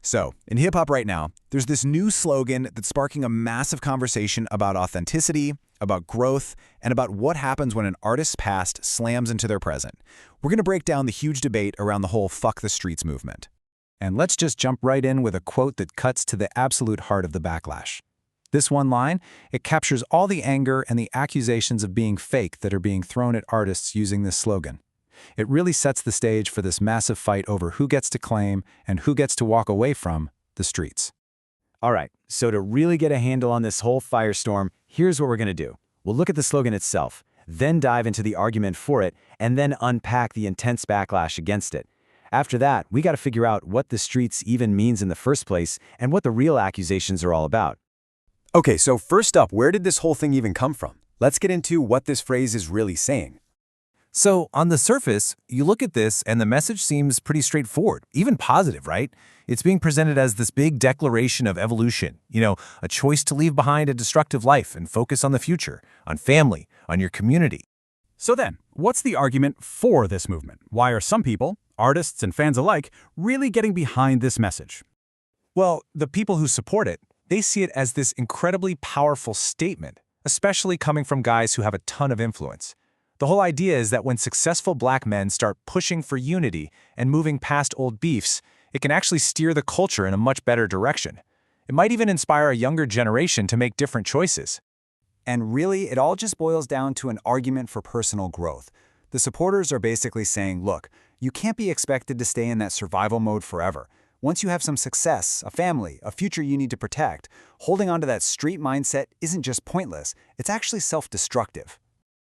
So, in hip-hop right now, there's this new slogan that's sparking a massive conversation about authenticity, about growth, and about what happens when an artist's past slams into their present. We're going to break down the huge debate around the whole "fuck the streets" movement. And let's just jump right in with a quote that cuts to the absolute heart of the backlash. This one line, it captures all the anger and the accusations of being fake that are being thrown at artists using this slogan. It really sets the stage for this massive fight over who gets to claim and who gets to walk away from the streets. All right, so to really get a handle on this whole firestorm, here's what we're going to do. We'll look at the slogan itself, then dive into the argument for it, and then unpack the intense backlash against it. After that, we got to figure out what the streets even means in the first place and what the real accusations are all about. Okay, so first up, where did this whole thing even come from? Let's get into what this phrase is really saying. So, on the surface, you look at this and the message seems pretty straightforward, even positive, right? It's being presented as this big declaration of evolution, a choice to leave behind a destructive life and focus on the future, on family, on your community. So then, what's the argument for this movement? Why are some people, artists and fans alike, really getting behind this message? Well, the people who support it, they see it as this incredibly powerful statement, especially coming from guys who have a ton of influence. The whole idea is that when successful black men start pushing for unity and moving past old beefs, it can actually steer the culture in a much better direction. It might even inspire a younger generation to make different choices. And really, it all just boils down to an argument for personal growth. The supporters are basically saying, look, you can't be expected to stay in that survival mode forever. Once you have some success, a family, a future you need to protect, holding on to that street mindset isn't just pointless, it's actually self-destructive.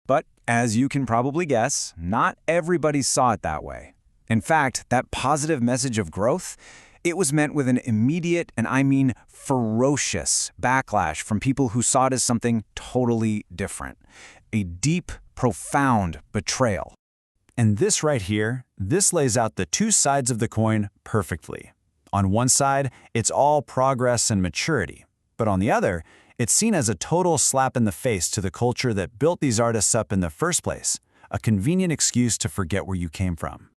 But, as you can probably guess, not everybody saw it that way. In fact, that positive message of growth, it was met with an immediate, and I mean ferocious, backlash from people who saw it as something totally different. A deep, profound betrayal. And this right here, this lays out the two sides of the coin perfectly. On one side, it's all progress and maturity. But on the other, it's seen as a total slap in the face to the culture that built these artists up in the first place, a convenient excuse to forget where you came from.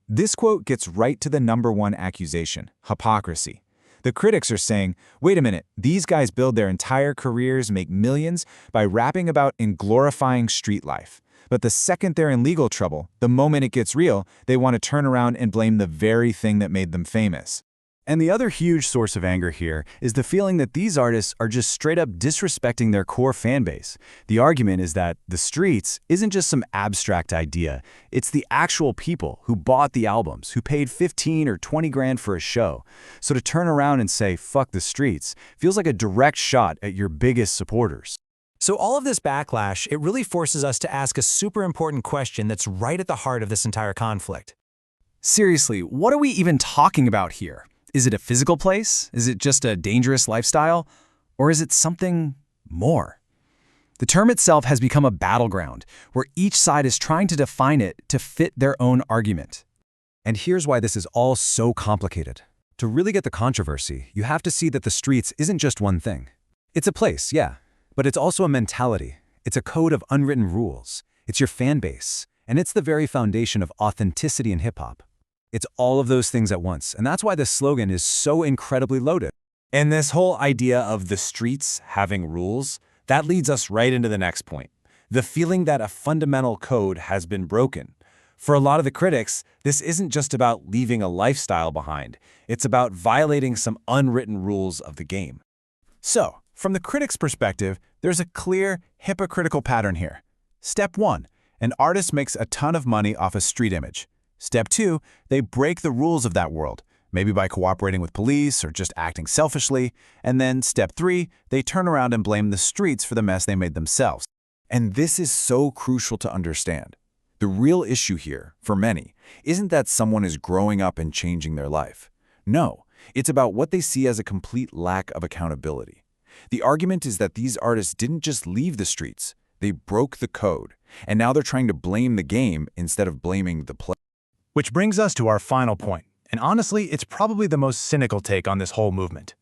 This quote gets right to the #1 accusation, hypocrisy. The critics are saying, wait a minute, these guys build their entire careers, make millions, by rapping about and glorifying street life. But the second they're in legal trouble, the moment it gets real, they want to turn around and blame the very thing that made them famous. And the other huge source of anger here is the feeling that these artists are just straight up disrespecting their core fan base. The argument is that the streets isn't just some abstract idea, it's the actual people who bought the albums, who paid 15 or 20 grand for a show. So to turn around and say, fuck the streets, feels like a direct shot at your biggest supporters. So all of this backlash, it really forces us to ask a super important question that's right at the heart of this entire conflict. Seriously, what are we even talking about here? Is it a physical place? Is it just a dangerous lifestyle? Or is it something more? The term itself has become a battleground, where each side is trying to define it to fit their own argument. And here's why this is all so complicated. To really get the controversy, you have to see that the streets isn't just one thing. It's a place, yeah, but it's also a mentality. It's a code of unwritten rules. It's your fan base, and it's the very foundation of authenticity in hip-hop. It's all of those things at once, and that's why this slogan is so incredibly loaded. And this whole idea of the streets having rules, that leads us right into the next point. The feeling that a fundamental code has been broken. For a lot of the critics, this isn't just about leaving a lifestyle behind. It's about violating some unwritten rules of the game. So, from the critic's perspective, there's a clear, hypocritical pattern here. Step 1, an artist makes a ton of money off a street image. Step 2, they break the rules of that world, maybe by cooperating with police or just acting selfishly. And then Step 3, they turn around and blame the streets for the mess they made themselves. And this is so crucial to understand. The real issue here, for many, isn't that someone is growing up and changing their life. No, it's about what they see as a complete lack of accountability. The argument is that these artists didn't just leave the streets, they broke the code. And now they're trying to blame the game instead of blaming the play. Which brings us to our final point, and honestly, it's probably the most cynical take on this whole movement.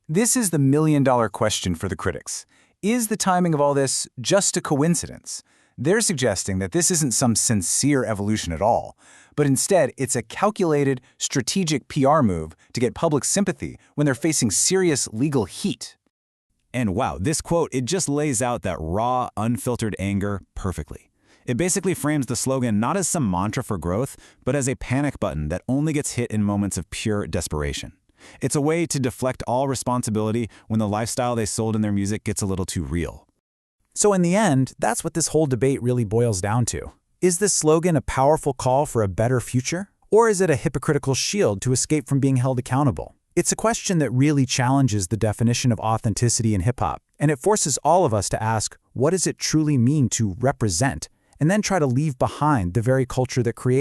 This is the million-dollar question for the critics. Is the timing of all this just a coincidence? They're suggesting that this isn't some sincere evolution at all, but instead it's a calculated, strategic PR move to get public sympathy when they're facing serious legal heat. And wow, this quote, it just lays out that raw, unfiltered anger perfectly. It basically frames the slogan not as some mantra for growth, but as a panic button that only gets hit in moments of pure desperation. It's a way to deflect all responsibility when the lifestyle they sold in their music gets a little too real. So in the end, that's what this whole debate really boils down to. Is this slogan a powerful call for a better future? Or is it a hypocritical shield to escape from being held accountable? It's a question that really challenges the definition of authenticity in hip-hop, and it forces all of us to ask, what does it truly mean to represent? And then try to leave behind the very culture that creates